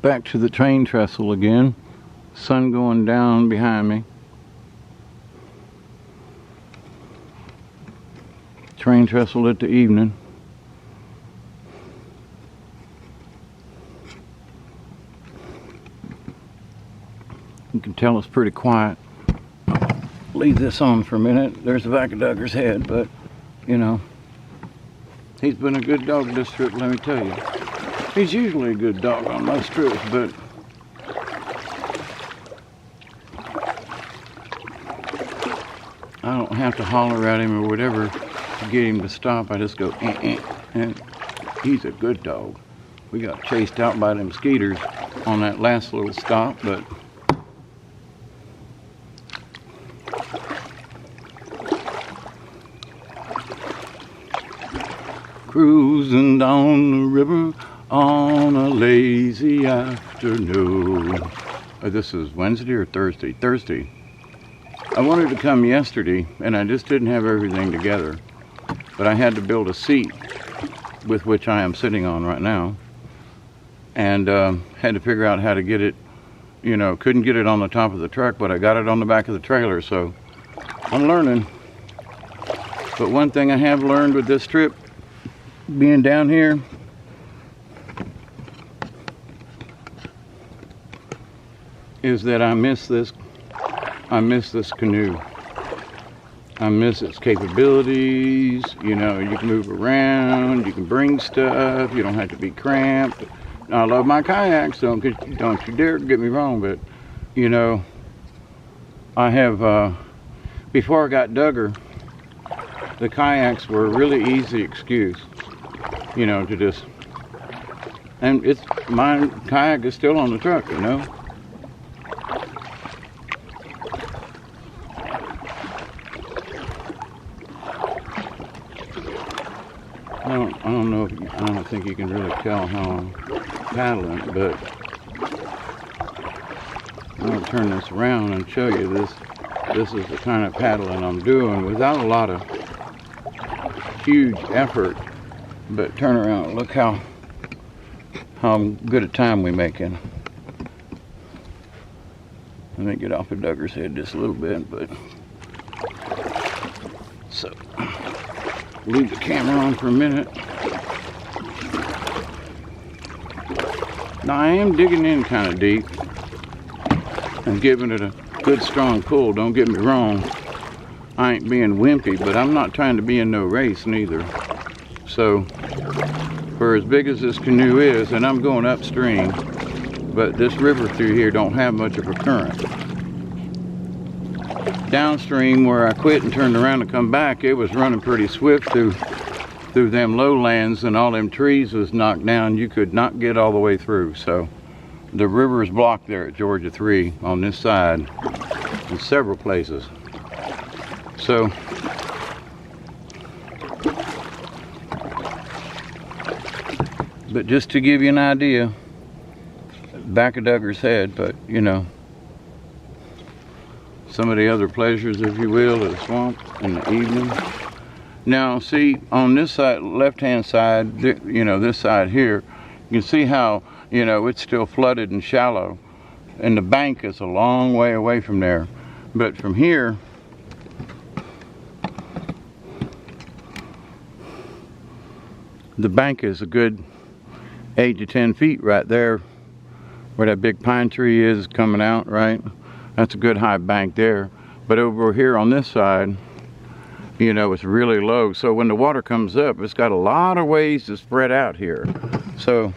Back to the train trestle again. Sun going down behind me. Train trestle at the evening. You can tell it's pretty quiet. Leave this on for a minute. There's the back of Duggar's head, but you know, he's been a good dog this trip, let me tell you. He's usually a good dog on most trips, but I don't have to holler at him or whatever to get him to stop. I just go, and he's a good dog. We got chased out by them skeeters on that last little stop, but cruising down the river on a lazy afternoon. This is Wednesday or Thursday? Thursday. I wanted to come yesterday and I just didn't have everything together. But I had to build a seat with which I am sitting on right now. And had to figure out how to get it, you know, couldn't get it on the top of the truck, but I got it on the back of the trailer, so I'm learning. But one thing I have learned with this trip, being down here, is that I miss this canoe. I miss its capabilities. You know, you can move around, you can bring stuff, you don't have to be cramped. Now, I love my kayaks, don't you dare get me wrong, but you know, I have before I got Duggar, the kayaks were a really easy excuse, you know, to just, and it's, my kayak is still on the truck, you know. I don't think you can really tell how I'm paddling, but I'll turn this around and show you this. This is the kind of paddling I'm doing without a lot of huge effort, but turn around, look how good a time we're making. Let me get off of Duggar's head just a little bit, but so leave the camera on for a minute. Now I am digging in kind of deep and giving it a good strong pull, don't get me wrong. I ain't being wimpy, but I'm not trying to be in no race neither. So for as big as this canoe is, and I'm going upstream, but this river through here don't have much of a current. Downstream where I quit and turned around to come back, it was running pretty swift through them lowlands, and all them trees was knocked down. You could not get all the way through. So the river is blocked there at Georgia 3 on this side in several places. So but just to give you an idea, back of Duggar's head, but you know, some of the other pleasures, if you will, of the swamp in the evening. Now see, on this side, left hand side, you know, this side here, you can see how, you know, it's still flooded and shallow, and the bank is a long way away from there. But from here, the bank is a good 8 to 10 feet right there where that big pine tree is coming out, right? That's a good high bank there. But over here on this side, you know, it's really low. So when the water comes up, it's got a lot of ways to spread out here. So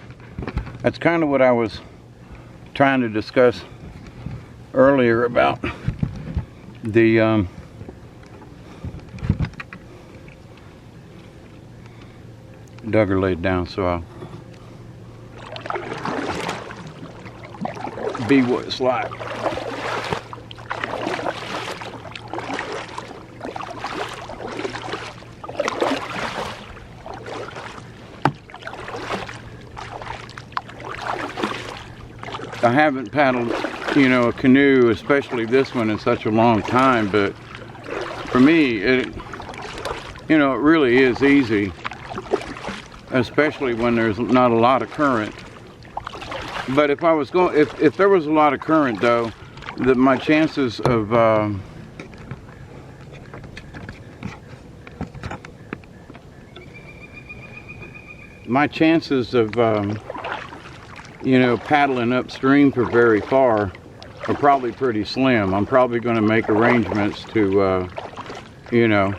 that's kind of what I was trying to discuss earlier about the Duggar laid down, so I'll be what it's like. I haven't paddled, you know, a canoe, especially this one, in such a long time, but for me, it, you know, it really is easy, especially when there's not a lot of current. But if I was going, if there was a lot of current though, my chances of you know, paddling upstream for very far are probably pretty slim. I'm probably going to make arrangements to, you know,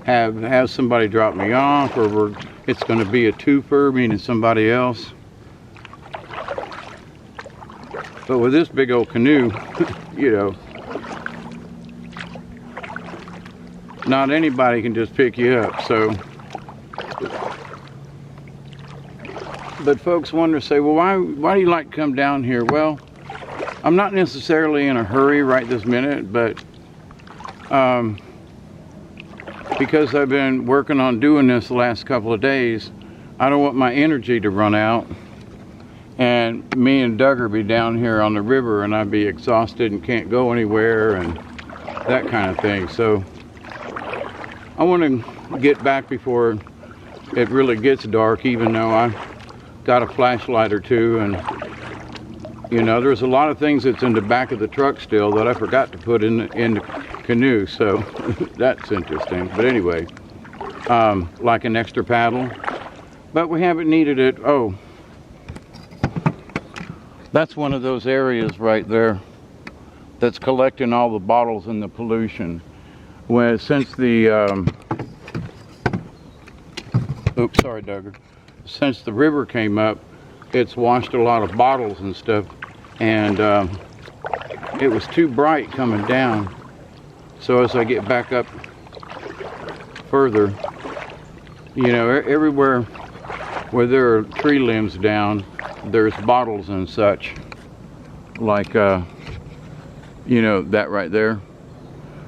have somebody drop me off, or it's going to be a twofer, meaning somebody else. But with this big old canoe, you know, not anybody can just pick you up. So, but folks wonder, say, well, why do you like to come down here? Well, I'm not necessarily in a hurry right this minute, but because I've been working on doing this the last couple of days, I don't want my energy to run out, and me and Doug will be down here on the river, and I'd be exhausted and can't go anywhere and that kind of thing. So I want to get back before it really gets dark, even though I got a flashlight or two. And you know, there's a lot of things that's in the back of the truck still that I forgot to put in the canoe, so that's interesting. But anyway, like an extra paddle, but we haven't needed it. Oh, that's one of those areas right there that's collecting all the bottles and the pollution. When since the oops, sorry, Duggar. Since the river came up, it's washed a lot of bottles and stuff, and it was too bright coming down. So as I get back up further, you know, everywhere where there are tree limbs down, there's bottles and such, like you know, that right there.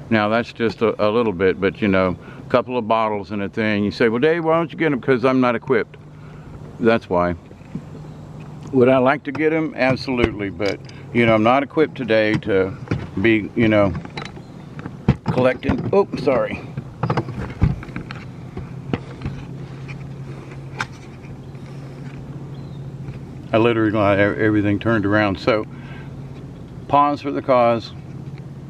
Now that's just a little bit, but you know, a couple of bottles and a thing. You say, well, Dave, why don't you get them? Because I'm not equipped. That's why. Would I like to get them? Absolutely, but you know, I'm not equipped today to be, you know, collecting. Oh, sorry. I literally got everything turned around. So, pause for the cause.